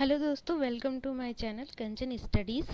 Hello दोस्तों, welcome to my channel Kanchan Studies.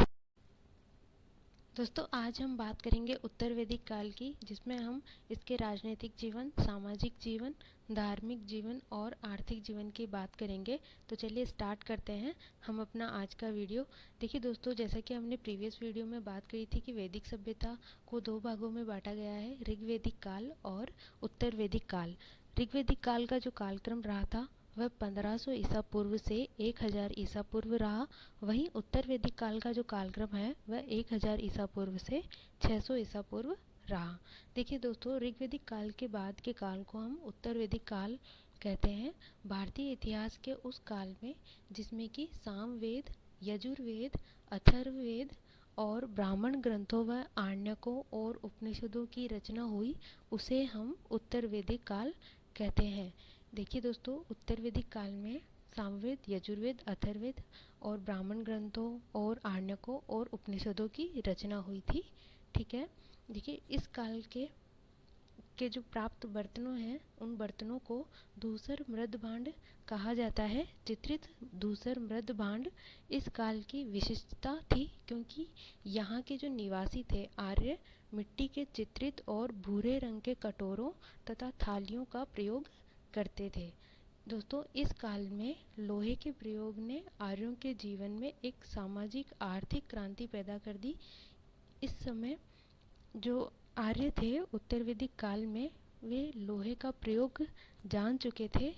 दोस्तों, आज हम बात करेंगे उत्तर वैदिक काल की, जिसमें हम इसके राजनीतिक जीवन, सामाजिक जीवन, धार्मिक जीवन और आर्थिक जीवन की बात करेंगे। तो चलिए स्टार्ट करते हैं हम अपना आज का वीडियो। देखिए दोस्तों, जैसा कि हमने प्रीवियस वीडियो में बात करी थी कि वैदिक सभ्यता को दो भागों में बांटा गया है, ऋग्वैदिक काल और उत्तर वैदिक काल। ऋग्वैदिक काल का जो कालक्रम रहा था वह 1500 ईसा पूर्व से 1000 ईसा पूर्व रहा। वहीं उत्तर वैदिक काल का जो कालक्रम है वह 1000 ईसा पूर्व से 600 ईसा पूर्व रहा। देखिए दोस्तों, ऋग्वैदिक काल के बाद के काल को हम उत्तर वैदिक काल कहते हैं। भारतीय इतिहास के उस काल में जिसमें कि सामवेद, यजुर्वेद, अथर्ववेद और ब्राह्मण ग्रंथों व आरण्यकों और उपनिषदों की रचना हुई, उसे हम उत्तर वैदिक काल कहते हैं। देखिए दोस्तों, उत्तर वैदिक काल में सामवेद, यजुर्वेद, अथर्ववेद और ब्राह्मण ग्रंथों और आरण्यकों और उपनिषदों की रचना हुई थी। ठीक है। देखिए, इस काल के जो प्राप्त बर्तनों हैं, उन बर्तनों को धूसर मृद भांड कहा जाता है। चित्रित धूसर मृद भांड इस काल की विशिष्टता थी, क्योंकि यहाँ के जो निवासी थे आर्य मिट्टी के चित्रित और भूरे रंग के कटोरों तथा थालियों का प्रयोग करते थे। दोस्तों, इस काल में लोहे के प्रयोग ने आर्यों के जीवन में एक सामाजिक आर्थिक क्रांति पैदा कर दी। इस समय जो आर्य थे उत्तर वैदिक काल में, वे लोहे का प्रयोग जान चुके थे।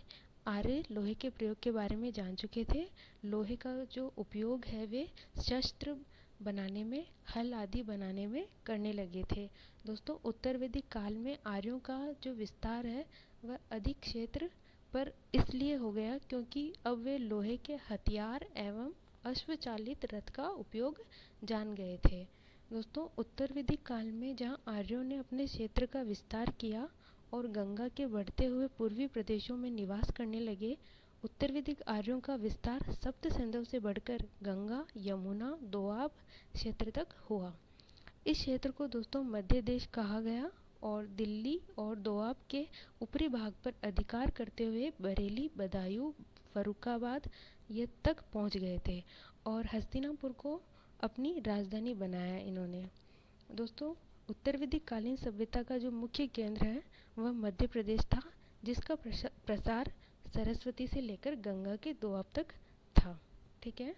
आर्य लोहे के प्रयोग के बारे में जान चुके थे। लोहे का जो उपयोग है वे शस्त्र बनाने में, हल आदि बनाने में करने लगे थे। दोस्तों, उत्तर वैदिक काल में आर्यों का जो विस्तार है वह अधिक क्षेत्र पर इसलिए हो गया क्योंकि अब वे लोहे के हथियार एवं अश्वचालित रथ का उपयोग जान गए थे। दोस्तों, उत्तर वैदिक काल में जहाँ आर्यों ने अपने क्षेत्र का विस्तार किया और गंगा के बढ़ते हुए पूर्वी प्रदेशों में निवास करने लगे, उत्तर वैदिक आर्यों का विस्तार सप्त सिंधु से बढ़कर गंगा, यमुना, दोआब क्षेत्र तक हुआ। इस क्षेत्र को दोस्तों मध्य देश कहा गया और दिल्ली और दोआब के ऊपरी भाग पर अधिकार करते हुए बरेली, बदायूं, फर्रुखाबाद ये तक पहुंच गए थे और हस्तिनापुर को अपनी राजधानी बनाया इन्होंने। दोस्तों, उत्तर वैदिक कालीन सभ्यता का जो मुख्य केंद्र है वह मध्य प्रदेश था, जिसका प्रसार सरस्वती से लेकर गंगा के दोआब तक था। ठीक है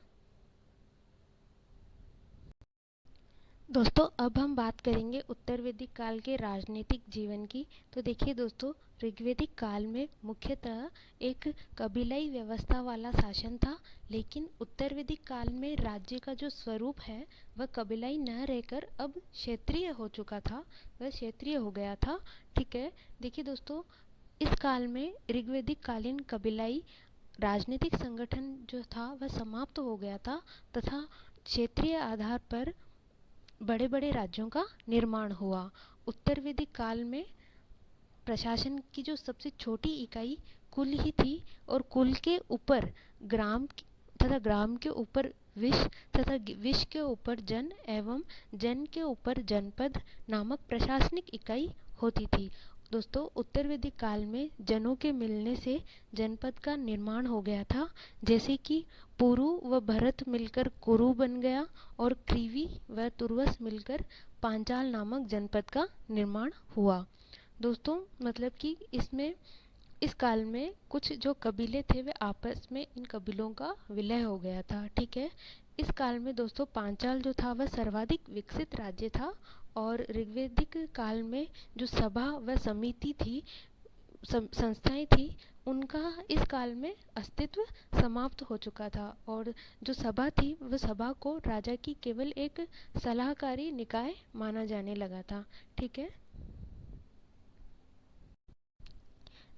दोस्तों, अब हम बात करेंगे उत्तर वैदिक काल के राजनीतिक जीवन की। तो देखिए दोस्तों, ऋग्वैदिक काल में मुख्यतः एक कबीलाई व्यवस्था वाला शासन था, लेकिन उत्तर वैदिक काल में राज्य का जो स्वरूप है वह कबीलाई न रहकर अब क्षेत्रीय हो चुका था, वह क्षेत्रीय हो गया था। ठीक है। देखिए दोस्तों, इस काल में ऋग्वैदिक कालीन कबीलाई राजनीतिक संगठन जो था वह समाप्त हो गया था तथा क्षेत्रीय आधार पर बड़े बड़े राज्यों का निर्माण हुआ। उत्तर वैदिक काल में प्रशासन की जो सबसे छोटी इकाई कुल ही थी और कुल के ऊपर ग्राम तथा ग्राम के ऊपर विश तथा विश के ऊपर जन एवं जन के ऊपर जनपद नामक प्रशासनिक इकाई होती थी। दोस्तों, उत्तर वैदिक काल में जनों के मिलने से जनपद का निर्माण हो गया था, जैसे कि पुरु व भरत मिलकर कुरु बन गया और क्रीवी व तुर्वस मिलकर पांचाल नामक जनपद का निर्माण हुआ। दोस्तों, मतलब कि इसमें इस काल में कुछ जो कबीले थे वे आपस में इन कबीलों का विलय हो गया था। ठीक है। इस काल में दोस्तों पांचाल जो था वह सर्वाधिक विकसित राज्य था और ऋग्वैदिक काल में जो सभा व समिति थी, संस्थाएं थी, उनका इस काल में अस्तित्व समाप्त हो चुका था और जो सभा थी वह सभा को राजा की केवल एक सलाहकारी निकाय माना जाने लगा था। ठीक है।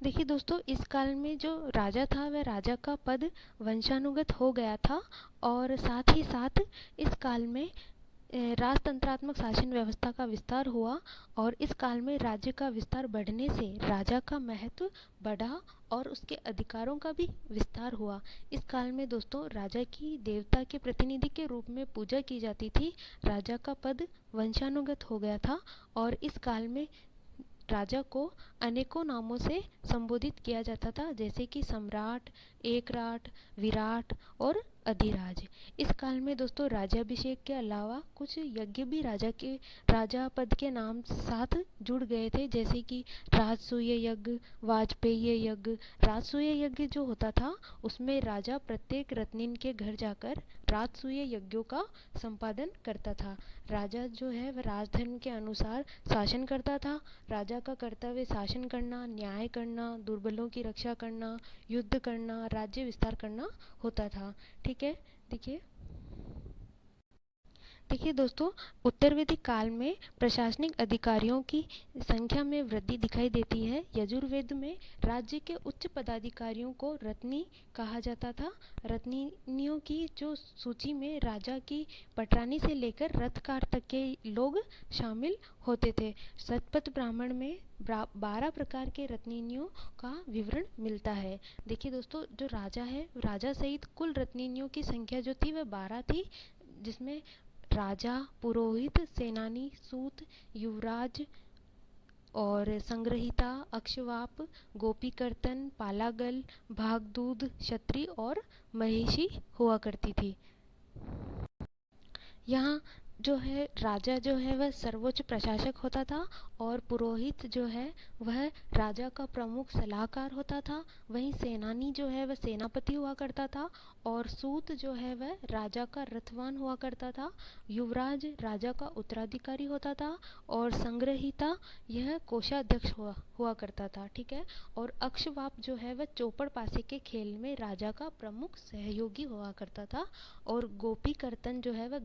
देखिए दोस्तों, इस काल में जो राजा था वह राजा का पद वंशानुगत हो गया था और साथ ही साथ इस काल में राजतंत्रात्मक शासन व्यवस्था का विस्तार हुआ और इस काल में राज्य का विस्तार बढ़ने से राजा का महत्व बढ़ा और उसके अधिकारों का भी विस्तार हुआ। इस काल में दोस्तों राजा की देवता के प्रतिनिधि के रूप में पूजा की जाती थी। राजा का पद वंशानुगत हो गया था और इस काल में राजा को अनेकों नामों से संबोधित किया जाता था, जैसे कि सम्राट, एकराट, विराट और अधिराज। इस काल में दोस्तों राज्याभिषेक के अलावा कुछ यज्ञ भी राजा पद के नाम साथ जुड़ गए थे, जैसे कि राजसूय यज्ञ, वाजपेयी यज्ञ। राजसूय यज्ञ जो होता था उसमें राजा प्रत्येक रत्निन के घर जाकर राजसूय यज्ञों का संपादन करता था। राजा जो है वह राजधर्म के अनुसार शासन करता था। राजा का कर्तव्य शासन करना, न्याय करना, दुर्बलों की रक्षा करना, युद्ध करना, राज्य विस्तार करना होता था। ठीक है, देखिए देखिए दोस्तों, उत्तर वैदिक काल में प्रशासनिक अधिकारियों की संख्या में वृद्धि दिखाई देती है। यजुर्वेद में राज्य के उच्च पदाधिकारियों को रत्नी कहा जाता था। रत्नियों की जो सूची में राजा की पटरानी से लेकर रथकार तक के लोग शामिल होते थे। शतपथ ब्राह्मण में 12 प्रकार के रत्निनियों का विवरण मिलता है। देखिए दोस्तों, जो राजा है, राजा सहित कुल रत्निनियों की संख्या जो थी वह 12 थी, जिसमें राजा, पुरोहित, सेनानी, सूत, युवराज और संग्रहिता, अक्षवाप, गोपीकर्तन, पालागल, भागदूत, क्षत्रिय और महिषी हुआ करती थी। यहाँ जो है राजा जो है वह सर्वोच्च प्रशासक होता था और पुरोहित जो है वह राजा का प्रमुख सलाहकार होता था। वहीं सेनानी जो है वह सेनापति हुआ करता था और सूत जो है वह राजा का रथवान हुआ करता था। युवराज राजा का उत्तराधिकारी होता था और संग्रहिता यह कोषाध्यक्ष हुआ करता था। ठीक है, और अक्षवाप जो है वह चौपड़ पासे के खेल में राजा का प्रमुख सहयोगी हुआ करता था और गोपीकर्तन जो है वह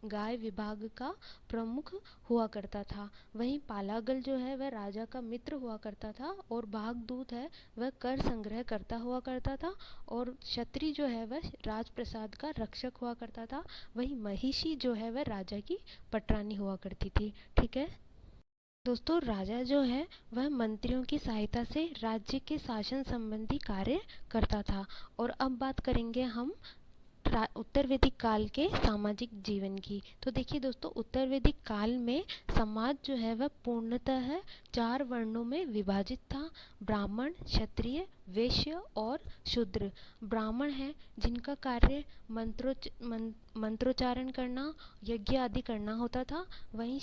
गाय विभाग का प्रमुख हुआ करता था। वहीं पालागल जो है वह राजा का मित्र हुआ करता था और भागदूत है वह कर संग्रह करता हुआ करता था और क्षत्रिय जो है वह राजप्रसाद का रक्षक हुआ करता था। वहीं महिषी जो है वह राजा की पटरानी हुआ करती थी। ठीक है दोस्तों, राजा जो है वह मंत्रियों की सहायता से राज्य के शासन संबंधी कार्य करता था। और अब बात करेंगे हम उत्तर वैदिक काल के सामाजिक जीवन की। तो देखिए दोस्तों, उत्तर वैदिक काल में समाज जो है वह पूर्णतः 4 वर्णों में विभाजित था। ब्राह्मण, क्षत्रिय, वैश्य और शूद्र। ब्राह्मण है जिनका कार्य मंत्रोच्चारण करना, यज्ञ आदि करना होता था। वहीं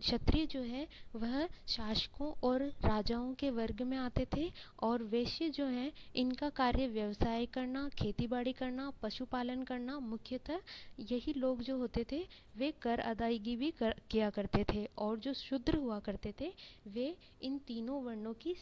क्षत्रिय जो है वह शासकों और राजाओं के वर्ग में आते थे और वैश्य जो है इनका कार्य व्यवसाय करना, खेतीबाड़ी करना, पशुपालन करना, मुख्यतः यही लोग जो होते थे वे कर अदायगी भी किया करते थे। और जो शूद्र हुआ करते थे वे इन तीनों वर्णों की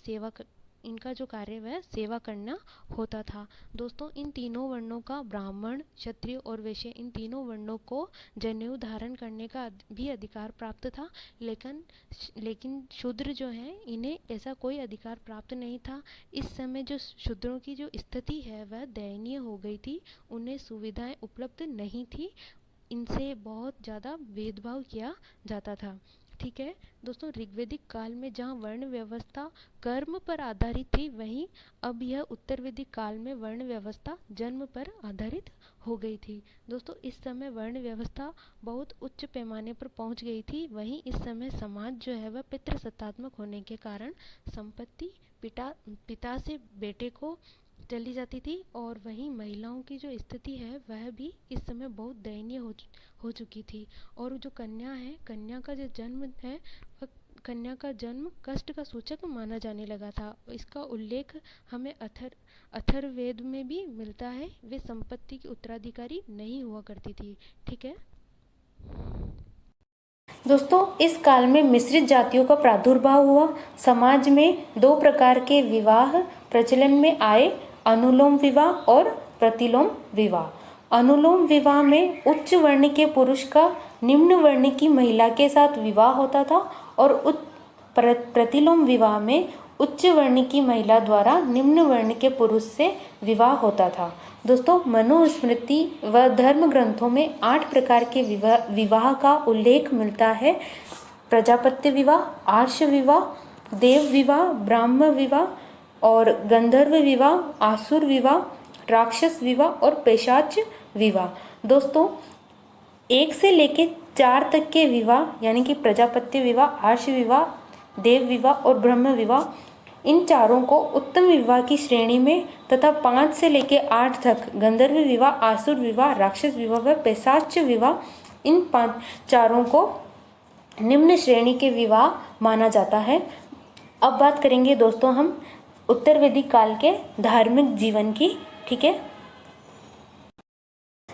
इनका जो कार्य वह सेवा करना होता था। दोस्तों, इन तीनों वर्णों का, ब्राह्मण, क्षत्रिय और वैश्य, इन तीनों वर्णों को जनेऊ धारण करने का भी अधिकार प्राप्त था, लेकिन शूद्र जो हैं इन्हें ऐसा कोई अधिकार प्राप्त नहीं था। इस समय जो शूद्रों की जो स्थिति है वह दयनीय हो गई थी। उन्हें सुविधाएं उपलब्ध नहीं थी, इनसे बहुत ज़्यादा भेदभाव किया जाता था। ठीक है दोस्तों, ऋग्वैदिक काल में जहाँ वर्ण व्यवस्था कर्म पर आधारित थी, वहीं अब यह उत्तर वैदिक काल में वर्ण व्यवस्था जन्म पर आधारित हो गई थी। दोस्तों, इस समय वर्ण व्यवस्था बहुत उच्च पैमाने पर पहुंच गई थी। वहीं इस समय समाज जो है वह पितृसत्तात्मक होने के कारण संपत्ति पिता से बेटे को चली जाती थी और वहीं महिलाओं की जो स्थिति है वह भी इस समय बहुत दयनीय हो चुकी थी। और जो कन्या है, कन्या का जो जन्म है वह कन्या का जन्म कष्ट का सूचक माना जाने लगा था। इसका उल्लेख हमें अथर्ववेद में भी मिलता है। वे संपत्ति की उत्तराधिकारी नहीं हुआ करती थी। ठीक है दोस्तों, इस काल में मिश्रित जातियों का प्रादुर्भाव हुआ। समाज में 2 प्रकार के विवाह प्रचलन में आए, अनुलोम विवाह और प्रतिलोम विवाह। अनुलोम विवाह में उच्च वर्ण के पुरुष का निम्न वर्ण की महिला के साथ विवाह होता था और प्रतिलोम विवाह में उच्च वर्ण की महिला द्वारा निम्न वर्ण के पुरुष से विवाह होता था। दोस्तों, मनुस्मृति व धर्म ग्रंथों में 8 प्रकार के विवाह का उल्लेख मिलता है। प्रजापत्य विवाह, आर्ष विवाह, देव विवाह, ब्राह्म विवाह और गंधर्व विवाह, आसुर विवाह, राक्षस विवाह और पेशाच विवाह। दोस्तों, 1 से लेके 4 तक के विवाह यानी कि प्रजापत्य विवाह, आर्ष विवाह, देव विवाह और ब्रह्म विवाह, इन चारों को उत्तम विवाह की श्रेणी में तथा 5 से लेकर 8 तक गंधर्व विवाह, आसुर विवाह, राक्षस विवाह व पैशाच विवाह, इन 5 चारों को निम्न श्रेणी के विवाह माना जाता है। अब बात करेंगे दोस्तों हम उत्तर वैदिक काल के धार्मिक जीवन की। ठीक है,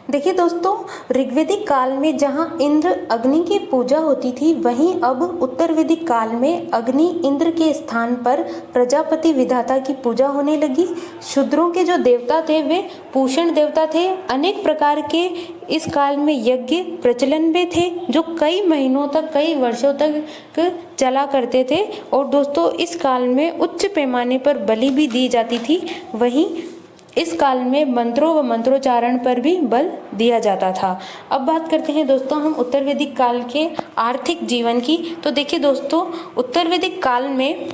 देखिए दोस्तों, ऋग्वेदिक काल में जहाँ इंद्र अग्नि की पूजा होती थी, वहीं अब उत्तर वैदिक काल में अग्नि इंद्र के स्थान पर प्रजापति विधाता की पूजा होने लगी। शूद्रों के जो देवता थे वे पूषण देवता थे। अनेक प्रकार के इस काल में यज्ञ प्रचलन में थे जो कई महीनों तक, कई वर्षों तक चला करते थे। और दोस्तों, इस काल में उच्च पैमाने पर बलि भी दी जाती थी। वहीं इस काल में मंत्रों व मंत्रोच्चारण पर भी बल दिया जाता था। अब बात करते हैं दोस्तों हम उत्तर वैदिक काल के आर्थिक जीवन की। तो देखिए दोस्तों, उत्तर वैदिक काल में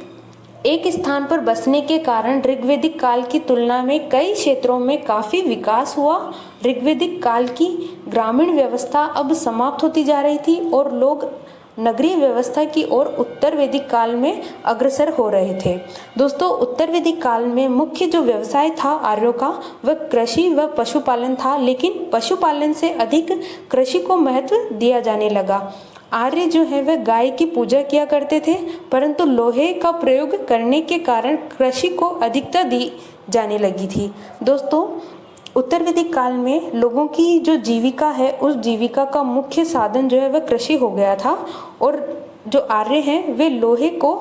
एक स्थान पर बसने के कारण ऋग्वेदिक काल की तुलना में कई क्षेत्रों में काफ़ी विकास हुआ। ऋग्वेदिक काल की ग्रामीण व्यवस्था अब समाप्त होती जा रही थी और लोग नगरीय व्यवस्था की ओर उत्तर वैदिक काल में अग्रसर हो रहे थे। दोस्तों, उत्तर वैदिक काल में मुख्य जो व्यवसाय था आर्यों का, वह कृषि व पशुपालन था, लेकिन पशुपालन से अधिक कृषि को महत्व दिया जाने लगा। आर्य जो है वह गाय की पूजा किया करते थे, परंतु लोहे का प्रयोग करने के कारण कृषि को अधिकता दी जाने लगी थी। दोस्तों, उत्तर वैदिक काल में लोगों की जो जीविका है, उस जीविका का मुख्य साधन जो है वह कृषि हो गया था। और जो आर्य हैं वे लोहे को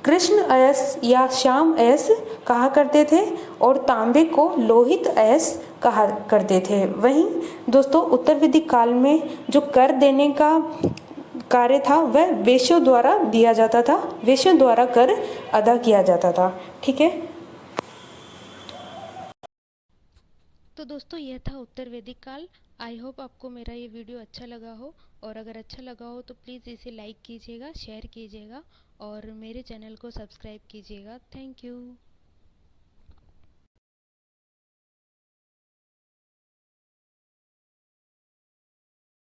कृष्ण अयस या श्याम अयस कहा करते थे और तांबे को लोहित अयस कहा करते थे। वहीं दोस्तों, उत्तर वैदिक काल में जो कर देने का कार्य था वह वेश्यों द्वारा दिया जाता था, वेश्यों द्वारा कर अदा किया जाता था। ठीक है, तो दोस्तों, यह था उत्तर वैदिक काल। आई होप आपको मेरा ये वीडियो अच्छा लगा हो, और अगर अच्छा लगा हो तो प्लीज़ इसे लाइक कीजिएगा, शेयर कीजिएगा और मेरे चैनल को सब्सक्राइब कीजिएगा। Thank you.